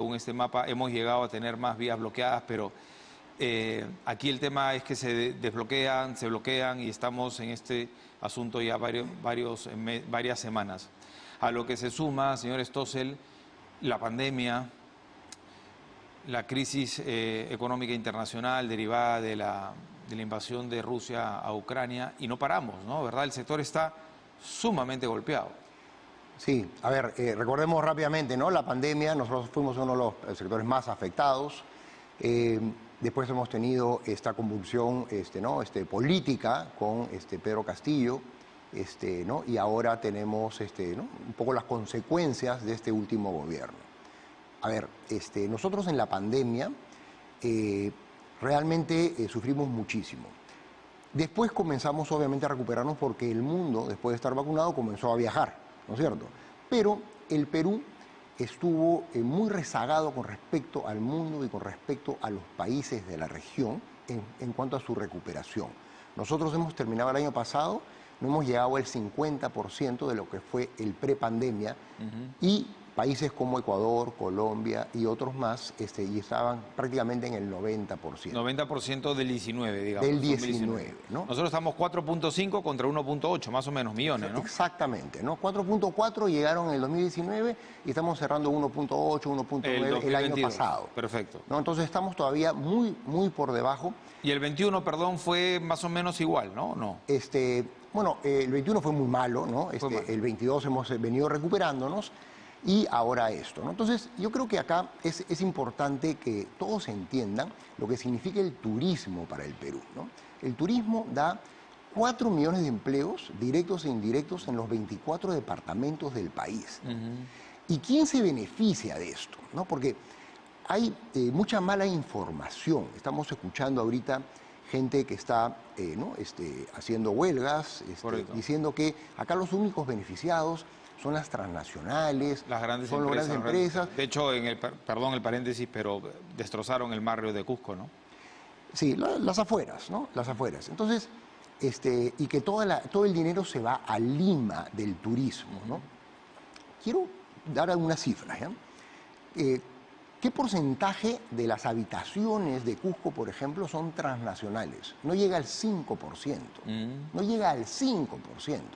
Con este mapa hemos llegado a tener más vías bloqueadas, pero aquí el tema es que se desbloquean, se bloquean y estamos en este asunto ya varias semanas. A lo que se suma, señor Stossel, la pandemia, la crisis económica internacional derivada de la invasión de Rusia a Ucrania y no paramos, ¿no? ¿Verdad? El sector está sumamente golpeado. Sí, a ver, recordemos rápidamente, ¿no? La pandemia, nosotros fuimos uno de los sectores más afectados. Después hemos tenido esta convulsión política con Pedro Castillo, ¿no? Y ahora tenemos ¿no? un poco las consecuencias de este último gobierno. A ver, nosotros en la pandemia realmente sufrimos muchísimo. Después comenzamos obviamente a recuperarnos porque el mundo, después de estar vacunado, comenzó a viajar, ¿no es cierto? Pero el Perú estuvo muy rezagado con respecto al mundo y con respecto a los países de la región en cuanto a su recuperación. Nosotros hemos terminado el año pasado, no hemos llegado al 50% de lo que fue el prepandemia y países como Ecuador, Colombia y otros más y estaban prácticamente en el 90%. 90% del 19, digamos. Del 19, ¿no? Nosotros estamos 4.5 contra 1.8, más o menos, millones, ¿no? Exactamente, ¿no? 4.4 llegaron en el 2019 y estamos cerrando 1.8, 1.9 el año pasado. Perfecto. ¿No? Entonces estamos todavía muy por debajo. Y el 21, perdón, fue más o menos igual, ¿no? Bueno, el 21 fue muy malo, ¿no? El 22 hemos venido recuperándonos. Y ahora esto, ¿no? Entonces, yo creo que acá es importante que todos entiendan lo que significa el turismo para el Perú, ¿no? El turismo da 4 millones de empleos directos e indirectos en los 24 departamentos del país. ¿Y quién se beneficia de esto, ¿no? Porque hay mucha mala información. Estamos escuchando ahorita gente que está ¿no? haciendo huelgas, diciendo que acá los únicos beneficiados son las transnacionales, las grandes son empresas, las grandes empresas. De hecho, perdón el paréntesis, pero destrozaron el barrio de Cusco, ¿no? Sí, las afueras, ¿no? Las afueras. Entonces, y que todo el dinero se va a Lima del turismo, ¿no? Quiero dar algunas cifras, ¿ya? ¿Qué porcentaje de las habitaciones de Cusco, por ejemplo, son transnacionales? No llega al 5%. No llega al 5%,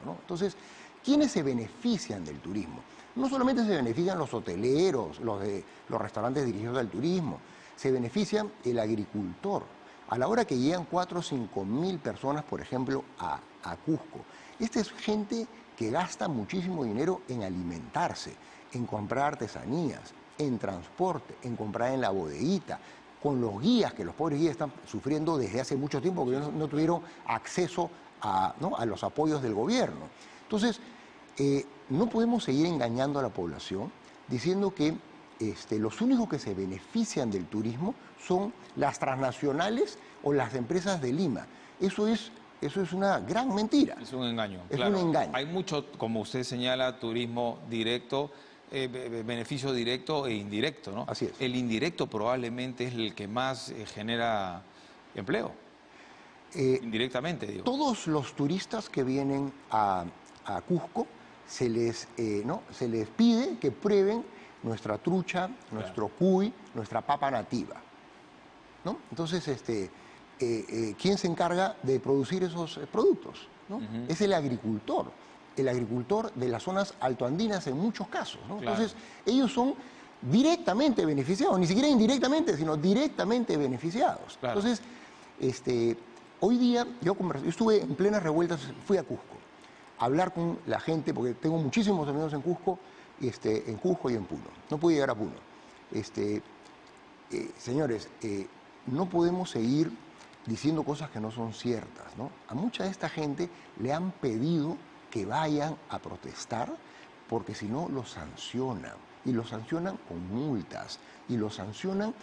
¿no? Entonces, ¿quiénes se benefician del turismo? No solamente se benefician los hoteleros, los restaurantes dirigidos al turismo, se benefician el agricultor. A la hora que llegan 4 o 5 mil personas, por ejemplo, a Cusco, esta es gente que gasta muchísimo dinero en alimentarse, en comprar artesanías, en transporte, en comprar en la bodeguita, con los guías, que los pobres guías están sufriendo desde hace mucho tiempo porque no tuvieron acceso a los apoyos del gobierno. Entonces, no podemos seguir engañando a la población diciendo que los únicos que se benefician del turismo son las transnacionales o las empresas de Lima. Eso es una gran mentira. Es un engaño. Es un engaño. Hay mucho, como usted señala, turismo directo, beneficio directo e indirecto, ¿no? Así es. El indirecto probablemente es el que más genera empleo. Indirectamente, digo. Todos los turistas que vienen a Cusco se les pide que prueben nuestra trucha, nuestro cuy, nuestra papa nativa, ¿no? Entonces, ¿quién se encarga de producir esos productos, ¿no? Es el agricultor de las zonas altoandinas en muchos casos, ¿no? Claro. Entonces, ellos son directamente beneficiados, ni siquiera indirectamente, sino directamente beneficiados. Claro. Entonces, hoy día yo estuve en plenas revueltas, fui a Cusco a hablar con la gente, porque tengo muchísimos amigos en Cusco y en Puno. No pude llegar a Puno. Señores, no podemos seguir diciendo cosas que no son ciertas, ¿no? A mucha de esta gente le han pedido que vayan a protestar porque si no los sancionan. Y los sancionan con multas. Y los sancionan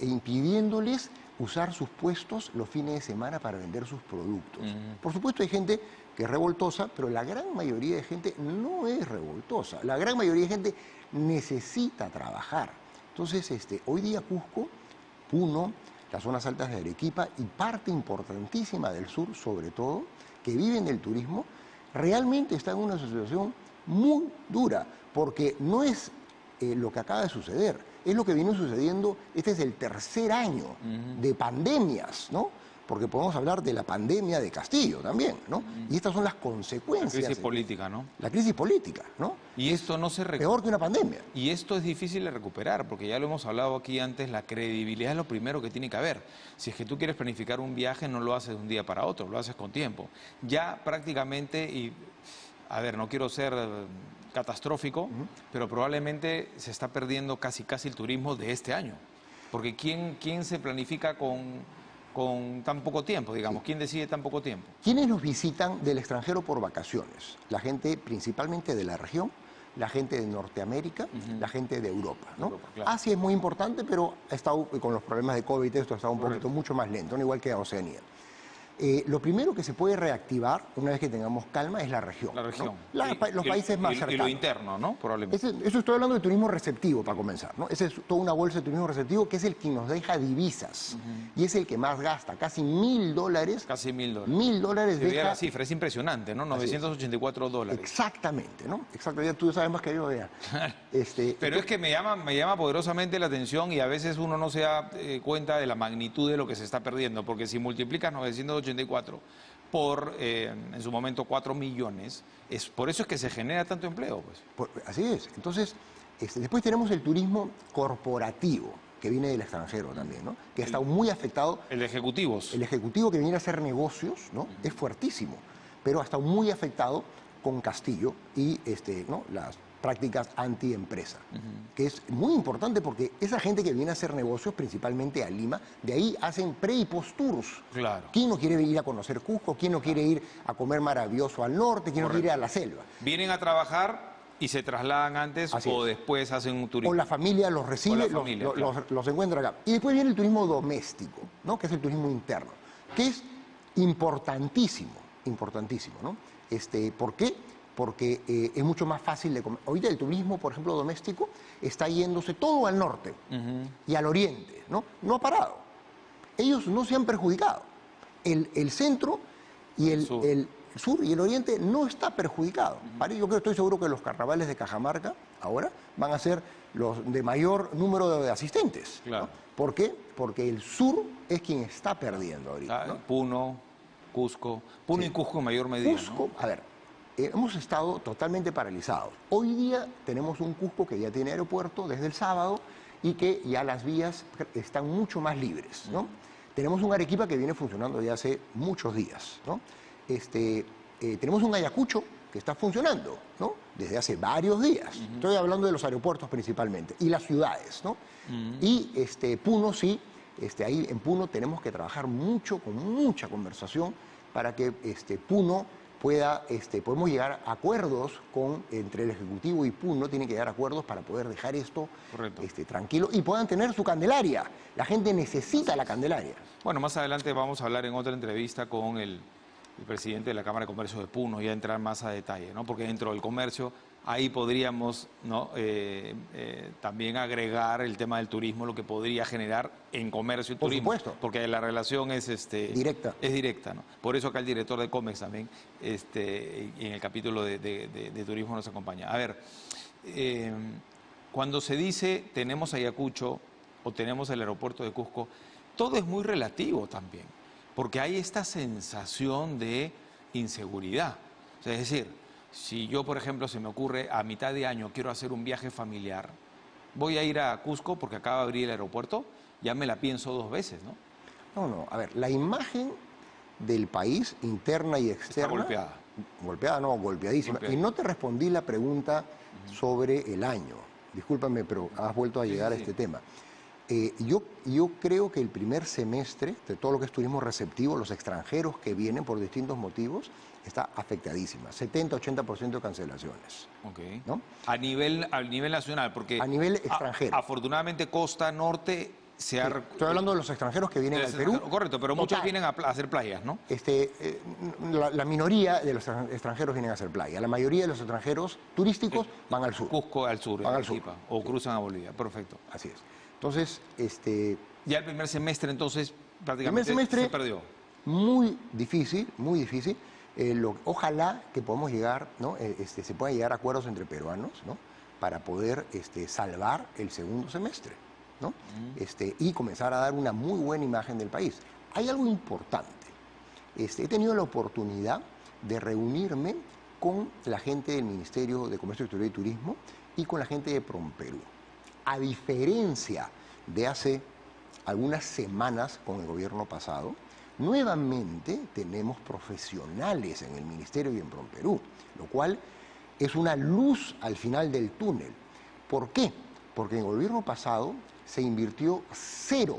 impidiéndoles usar sus puestos los fines de semana para vender sus productos. Por supuesto hay gente que es revoltosa, pero la gran mayoría de gente no es revoltosa. La gran mayoría de gente necesita trabajar. Entonces, hoy día Cusco, Puno, las zonas altas de Arequipa y parte importantísima del sur, sobre todo, que viven del turismo, realmente está en una situación muy dura, porque no es lo que acaba de suceder. es lo que viene sucediendo. Este es el tercer año de pandemias, ¿no? Porque podemos hablar de la pandemia de Castillo también, ¿no? Y estas son las consecuencias. La crisis política, ¿no? La crisis política, ¿no? Y esto no se recupera. Peor que una pandemia. Y esto es difícil de recuperar, porque ya lo hemos hablado aquí antes, la credibilidad es lo primero que tiene que haber. Si es que tú quieres planificar un viaje, no lo haces de un día para otro, lo haces con tiempo. Ya prácticamente, y a ver, no quiero ser catastrófico, pero probablemente se está perdiendo casi el turismo de este año. Porque ¿quién se planifica con tan poco tiempo, digamos? ¿Quién decide tan poco tiempo? ¿Quiénes nos visitan del extranjero por vacaciones? La gente principalmente de la región, la gente de Norteamérica, la gente de Europa, ¿no? Europa, claro. Asia es muy importante, pero ha estado con los problemas de COVID, esto ha estado un poquito mucho más lento, ¿no? Igual que Oceanía. Lo primero que se puede reactivar una vez que tengamos calma es la región. La región. ¿No? Los países más cercanos. Y lo interno, ¿no? Probablemente. Eso estoy hablando de turismo receptivo, para comenzar, ¿no? Esa es toda una bolsa de turismo receptivo que es el que nos deja divisas y es el que más gasta, casi $1.000. Casi $1.000. $1.000 Si veía deja... la cifra, es impresionante, ¿no? $984. Exactamente, ¿no? Exactamente, tú sabes más que yo, ya. Pero es que me llama poderosamente la atención y a veces uno no se da cuenta de la magnitud de lo que se está perdiendo, porque si multiplicas 984 por, en su momento, 4 millones, por eso es que se genera tanto empleo, pues. Así es. Entonces, después tenemos el turismo corporativo, que viene del extranjero también, ¿no? Que ha estado muy afectado. El de ejecutivos. El ejecutivo que viene a hacer negocios, ¿no? Es fuertísimo, pero ha estado muy afectado con Castillo y ¿no? Las prácticas antiempresa, que es muy importante porque esa gente que viene a hacer negocios, principalmente a Lima, de ahí hacen pre y post tours. Claro. ¿Quién no quiere ir a conocer Cusco? ¿Quién no quiere ir a comer maravilloso al norte? ¿Quién no quiere ir a la selva? Vienen a trabajar y se trasladan antes o después hacen un turismo. O la familia los recibe, claro. los encuentra acá. Y después viene el turismo doméstico, ¿no? Que es el turismo interno, que es importantísimo, ¿no? ¿Por qué? Porque es mucho más fácil de comer. Ahorita el turismo, por ejemplo, doméstico, está yéndose todo al norte y al oriente, ¿no? No ha parado. Ellos no se han perjudicado. El centro y el sur y el oriente no está perjudicado. Yo estoy seguro que los carnavales de Cajamarca ahora van a ser los de mayor número de asistentes. Claro. ¿No? ¿Por qué? Porque el sur es quien está perdiendo ahorita. ¿No? Puno, Cusco. Puno y Cusco en mayor medida. Cusco, ¿no? a ver, hemos estado totalmente paralizados. Hoy día tenemos un Cusco que ya tiene aeropuerto desde el sábado y que ya las vías están mucho más libres, ¿no? Tenemos un Arequipa que viene funcionando ya hace muchos días, ¿no? Tenemos un Ayacucho que está funcionando, ¿no? Desde hace varios días. Estoy hablando de los aeropuertos principalmente y las ciudades, ¿no? Y Puno sí, ahí en Puno tenemos que trabajar mucho, con mucha conversación para que Puno podemos llegar a acuerdos entre el Ejecutivo y Puno, tienen que llegar a acuerdos para poder dejar esto tranquilo y puedan tener su Candelaria. La gente necesita la Candelaria. Bueno, más adelante vamos a hablar en otra entrevista con el presidente de la Cámara de Comercio de Puno y a entrar más a detalle, ¿no? Porque dentro del comercio ahí podríamos, ¿no? También agregar el tema del turismo, lo que podría generar en comercio y turismo. Por supuesto. Porque la relación es directa. Es directa, ¿no? Por eso acá el director de Comex también, en el capítulo de turismo nos acompaña. A ver, cuando se dice tenemos Ayacucho o tenemos el aeropuerto de Cusco, todo es muy relativo también, porque hay esta sensación de inseguridad. O sea, es decir, si yo, por ejemplo, se me ocurre a mitad de año quiero hacer un viaje familiar, voy a ir a Cusco porque acaba de abrir el aeropuerto, ya me la pienso 2 veces, ¿no? No, a ver, la imagen del país, interna y externa... Está golpeada. Golpeada, no, golpeadísima. Y no te respondí la pregunta sobre el año. Discúlpame, pero has vuelto a llegar a este tema. Yo creo que el primer semestre de todo lo que es turismo receptivo, los extranjeros que vienen por distintos motivos, está afectadísima. 70-80% de cancelaciones. Okay. ¿No? A nivel nacional, porque... A nivel extranjero. Afortunadamente, costa norte se ha... Estoy hablando de los extranjeros que vienen al Perú. Correcto, pero muchos vienen a hacer playas, ¿no? La minoría de los extranjeros vienen a hacer playa. La mayoría de los extranjeros turísticos van al sur. Cusco al sur, van al sur. O cruzan a Bolivia, perfecto. Así es. Entonces, ya el primer semestre, entonces, prácticamente se perdió. Muy difícil, muy difícil. Ojalá que podamos llegar, ¿no? Se puedan llegar a acuerdos entre peruanos, ¿no? para poder salvar el segundo semestre, ¿no? Y comenzar a dar una muy buena imagen del país. Hay algo importante. He tenido la oportunidad de reunirme con la gente del Ministerio de Comercio Exterior y Turismo y con la gente de PROMPERÚ. A diferencia de hace algunas semanas con el gobierno pasado, nuevamente tenemos profesionales en el Ministerio y en PROMPERÚ, lo cual es una luz al final del túnel. ¿Por qué? Porque en el gobierno pasado se invirtió cero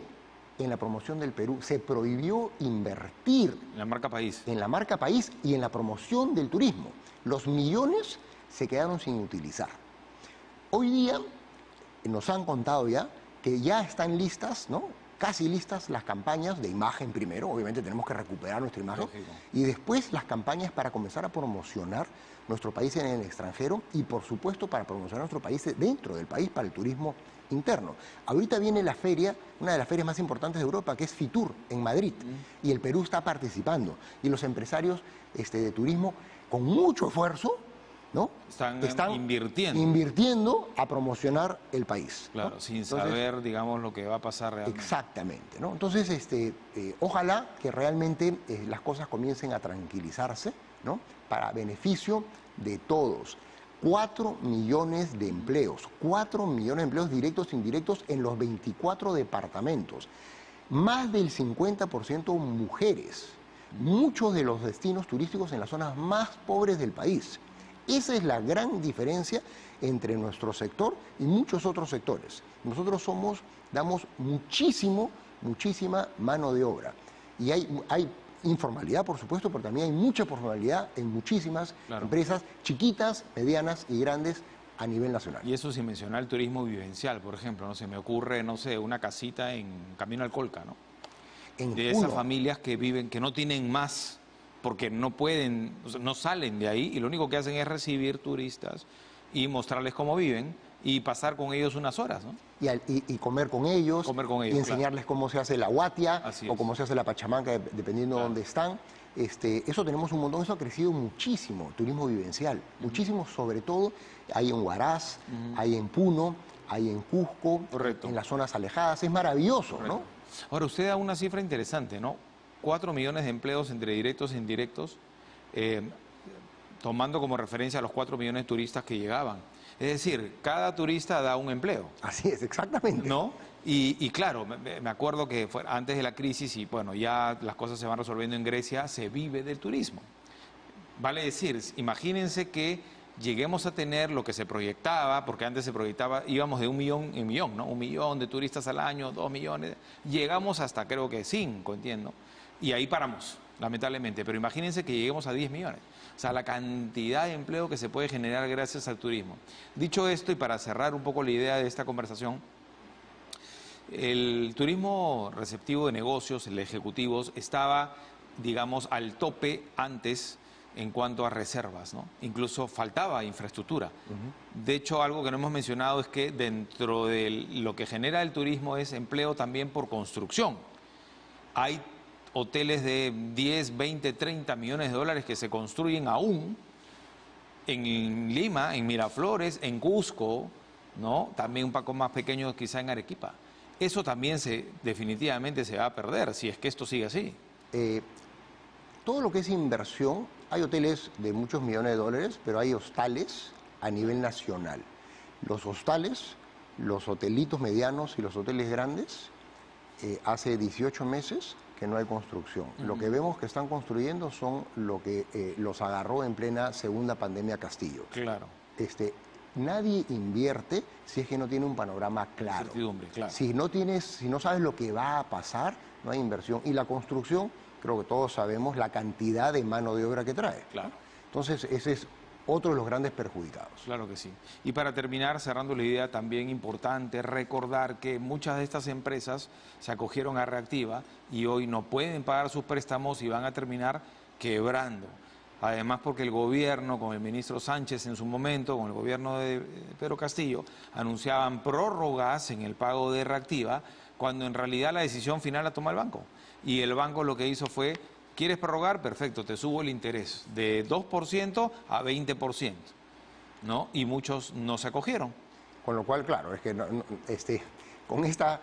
en la promoción del Perú, se prohibió invertir En la marca país. en la marca país y en la promoción del turismo. Los millones se quedaron sin utilizar. Hoy día nos han contado ya que ya están listas, ¿no? Casi listas las campañas de imagen primero, obviamente tenemos que recuperar nuestra imagen, Lógico. y después las campañas para comenzar a promocionar nuestro país en el extranjero y por supuesto para promocionar nuestro país dentro del país para el turismo interno. Ahorita viene la feria, una de las ferias más importantes de Europa, que es FITUR, en Madrid, y el Perú está participando, y los empresarios de turismo, con mucho esfuerzo, ¿no? Están invirtiendo. invirtiendo a promocionar el país, ¿no? Claro, sin Entonces, saber, digamos, lo que va a pasar realmente. exactamente, ¿no? Entonces, ojalá que realmente las cosas comiencen a tranquilizarse, ¿no? Para beneficio de todos. 4 millones de empleos, 4 millones de empleos directos e indirectos en los 24 departamentos. Más del 50% mujeres. Muchos de los destinos turísticos en las zonas más pobres del país. Esa es la gran diferencia entre nuestro sector y muchos otros sectores. Nosotros damos muchísima mano de obra. Y hay informalidad, por supuesto, pero también hay mucha formalidad en muchísimas empresas chiquitas, medianas y grandes a nivel nacional. Y eso sin mencionar el turismo vivencial, por ejemplo, no se me ocurre, no sé, una casita en Camino al Colca, ¿no? De esas familias que viven, que no tienen más, porque no pueden, o sea, no salen de ahí y lo único que hacen es recibir turistas y mostrarles cómo viven y pasar con ellos unas horas, ¿no? Y comer con ellos, y enseñarles cómo se hace la huatia o cómo se hace la pachamanca, dependiendo de dónde están. Eso tenemos un montón, eso ha crecido muchísimo, turismo vivencial, muchísimo, sobre todo hay en Huaraz, hay en Puno, hay en Cusco, en las zonas alejadas, es maravilloso, ¿no? Ahora, usted da una cifra interesante, ¿no? 4 millones de empleos entre directos e indirectos, tomando como referencia a los 4 millones de turistas que llegaban. Es decir, cada turista da un empleo. Así es, exactamente. ¿No? Y claro, me acuerdo que fue antes de la crisis y bueno, ya las cosas se van resolviendo en Grecia, se vive del turismo. Vale decir, imagínense que lleguemos a tener lo que se proyectaba, porque antes se proyectaba, íbamos de 1 millón en millón, ¿no? 1 millón de turistas al año, 2 millones, llegamos hasta creo que 5, entiendo, y ahí paramos, lamentablemente, pero imagínense que lleguemos a 10 millones, o sea, la cantidad de empleo que se puede generar gracias al turismo. Dicho esto, y para cerrar un poco la idea de esta conversación, el turismo receptivo de negocios, el de ejecutivos, estaba, digamos, al tope antes en cuanto a reservas, ¿no? Incluso faltaba infraestructura. De hecho, algo que no hemos mencionado es que dentro de lo que genera el turismo es empleo también por construcción. Hay hoteles de 10, 20, 30 millones de dólares que se construyen aún en Lima, en Miraflores, en Cusco, ¿no? También un poco más pequeño quizá en Arequipa. Eso también definitivamente se va a perder si es que esto sigue así. Todo lo que es inversión, hay hoteles de muchos millones de dólares, pero hay hostales a nivel nacional. Los hostales, los hotelitos medianos y los hoteles grandes, hace 18 meses que no hay construcción. Lo que vemos que están construyendo son lo que los agarró en plena segunda pandemia Castillo. Claro. Nadie invierte si es que no tiene un panorama claro. Certidumbre, claro. Si no sabes lo que va a pasar, no hay inversión. Y la construcción, creo que todos sabemos la cantidad de mano de obra que trae. Claro. Entonces, ese es otro de los grandes perjudicados. Claro que sí. Y para terminar, cerrando la idea, también importante recordar que muchas de estas empresas se acogieron a Reactiva y hoy no pueden pagar sus préstamos y van a terminar quebrando. Además, porque el gobierno, con el ministro Sánchez en su momento, con el gobierno de Pedro Castillo, anunciaban prórrogas en el pago de Reactiva, cuando en realidad la decisión final la toma el banco. Y el banco lo que hizo fue, ¿quieres prorrogar? Perfecto, te subo el interés de 2% a 20%. ¿no? Y muchos no se acogieron. Con lo cual, claro, es que con esta...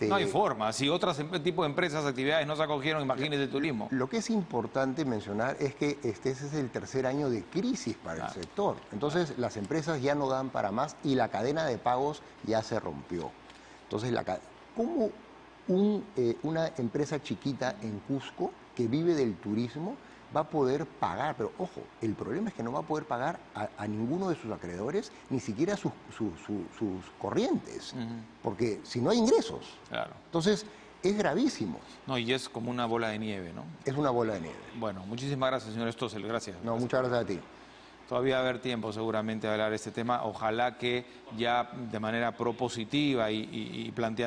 No hay forma. Si otros tipos de empresas, actividades no se acogieron, imagínese el turismo. Lo que es importante mencionar es que ese es el tercer año de crisis para el sector. Entonces, las empresas ya no dan para más y la cadena de pagos ya se rompió. Entonces, ¿cómo una empresa chiquita en Cusco que vive del turismo va a poder pagar? Pero ojo, el problema es que no va a poder pagar a ninguno de sus acreedores, ni siquiera sus corrientes, porque si no hay ingresos. Claro. Entonces, es gravísimo. No, y es como una bola de nieve, ¿no? Es una bola de nieve. Bueno, muchísimas gracias, señor Stossel. Gracias. No, muchas gracias a ti. Todavía va a haber tiempo seguramente de hablar de este tema. Ojalá que ya de manera propositiva y planteando